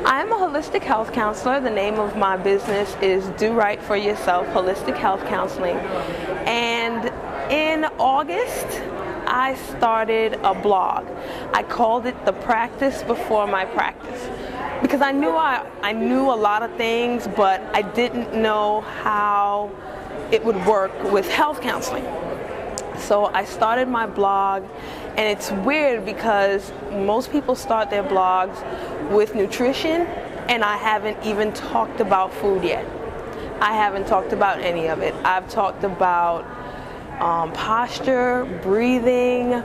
I'm a holistic health counselor. The name of my business is Do Right for Yourself Holistic Health Counseling. And in August, I started a blog. I called it The Practice Before My Practice, because I knew a lot of things, but I didn't know how it would work with health counseling. So I started my blog, and it's weird because most people start their blogs with nutrition, and I haven't even talked about food yet. I haven't talked about any of it. I've talked about posture, breathing,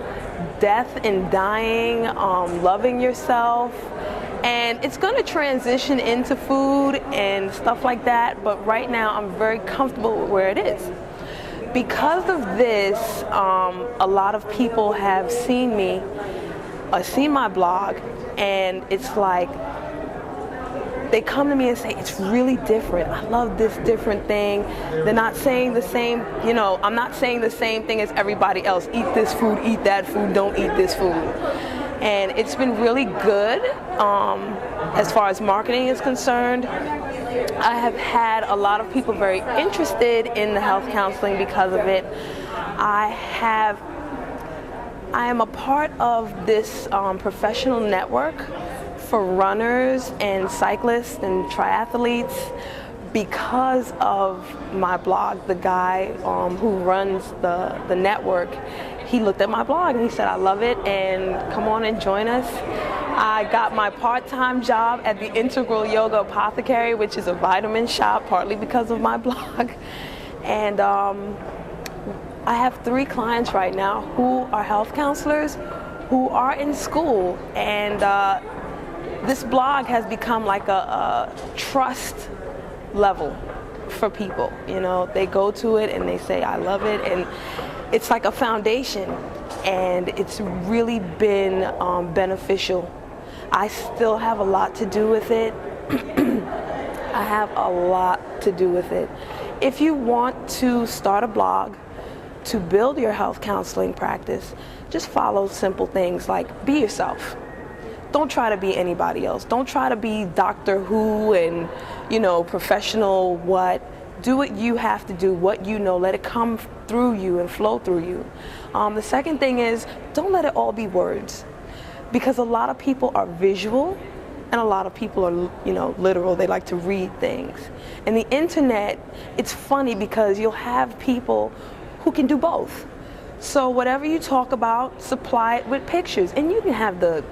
death and dying, loving yourself, and it's going to transition into food and stuff like that, but right now I'm very comfortable with where it is. Because of this, a lot of people have seen my blog, and it's like they come to me and say, it's really different. I love this different thing. They're not saying the same, I'm not saying the same thing as everybody else. Eat this food, eat that food, don't eat this food. And it's been really good as far as marketing is concerned. I have had a lot of people very interested in the health counseling because of it. I am a part of this professional network for runners and cyclists and triathletes because of my blog. The guy who runs the network, he looked at my blog and he said, I love it, and come on and join us. I got my part-time job at the Integral Yoga Apothecary, which is a vitamin shop, partly because of my blog. And I have 3 clients right now who are health counselors who are in school, and this blog has become like a trust level for people. They go to it and they say, I love it, and it's like a foundation, and it's really been beneficial. I still have a lot to do with it. I have a lot to do with it. If you want to start a blog to build your health counseling practice, just follow simple things like be yourself. Don't try to be anybody else. Don't try to be Doctor Who and, professional what. Do what you have to do, what you know. Let it come through you and flow through you. The second thing is, don't let it all be words, because a lot of people are visual and a lot of people are, literal. They like to read things. And the internet, it's funny because you'll have people who can do both. So whatever you talk about, supply it with pictures, and you can have the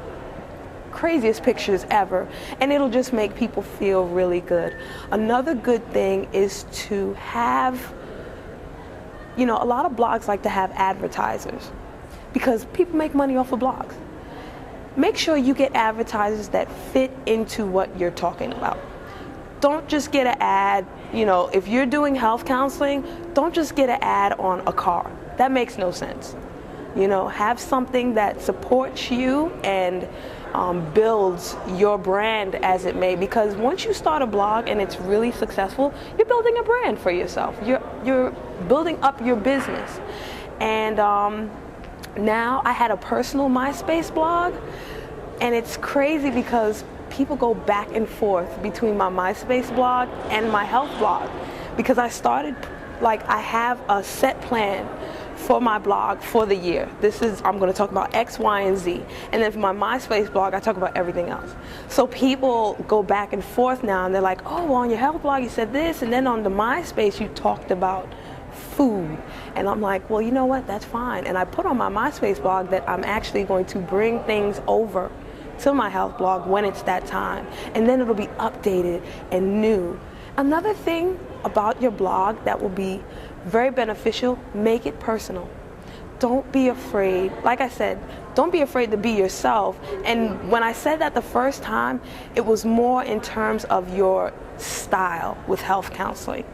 craziest pictures ever, and it'll just make people feel really good. Another good thing is to have, a lot of blogs like to have advertisers because people make money off of blogs. Make sure you get advertisers that fit into what you're talking about. Don't just get an ad, if you're doing health counseling, don't just get an ad on a car. That makes no sense. Have something that supports you and builds your brand as it may, because once you start a blog and it's really successful, you're building a brand for yourself. You're building up your business. And now I had a personal MySpace blog, and it's crazy because people go back and forth between my MySpace blog and my health blog, because I started, I have a set plan for my blog for the year. I'm going to talk about X, Y, and Z. And then for my MySpace blog, I talk about everything else. So people go back and forth now, and they're like, oh, well, on your health blog you said this, and then on the MySpace you talked about food. And I'm like, well, you know what, that's fine. And I put on my MySpace blog that I'm actually going to bring things over to my health blog when it's that time. And then it'll be updated and new. Another thing about your blog that will be very beneficial, make it personal. Don't be afraid. Like I said, don't be afraid to be yourself. And when I said that the first time, it was more in terms of your style with health counseling.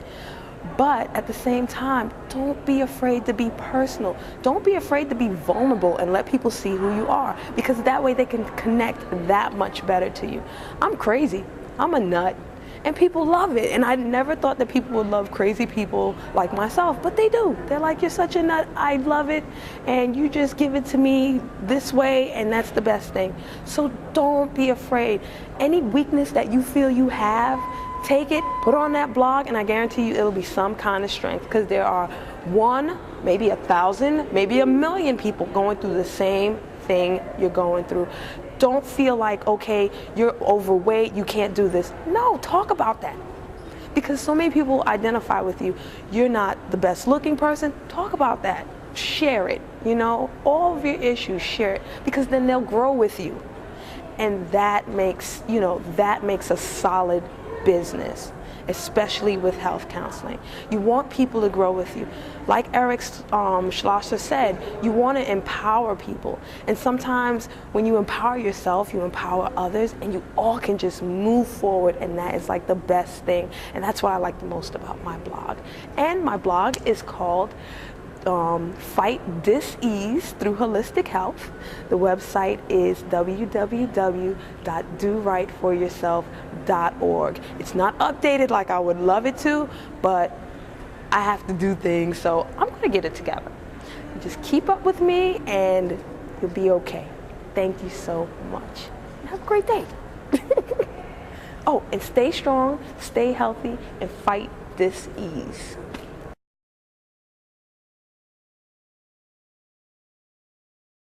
But at the same time, don't be afraid to be personal. Don't be afraid to be vulnerable and let people see who you are, because that way they can connect that much better to you. I'm crazy. I'm a nut. And people love it. And I never thought that people would love crazy people like myself, but they do. They're like, you're such a nut, I love it, and you just give it to me this way, and that's the best thing. So don't be afraid. Any weakness that you feel you have, take it, put on that blog, and I guarantee you it'll be some kind of strength, because there are one, maybe 1,000, maybe 1,000,000 people going through the same thing you're going through. Don't feel like, okay, you're overweight, you can't do this. No, talk about that. Because so many people identify with you. You're not the best looking person. Talk about that. Share it, you know, all of your issues, share it, because then they'll grow with you. And that makes, you know, that makes a solid business, especially with health counseling. You want people to grow with you. Like Eric Schlosser said, you want to empower people. And sometimes when you empower yourself, you empower others, and you all can just move forward, and that is like the best thing. And that's what I like the most about my blog. And my blog is called Fight Dis-Ease Through Holistic Health. The website is www.dorightforyourself.org. It's not updated like I would love it to, but I have to do things, so I'm going to get it together. Just keep up with me and you'll be okay. Thank you so much. Have a great day. Oh, and stay strong, stay healthy, and fight dis-ease.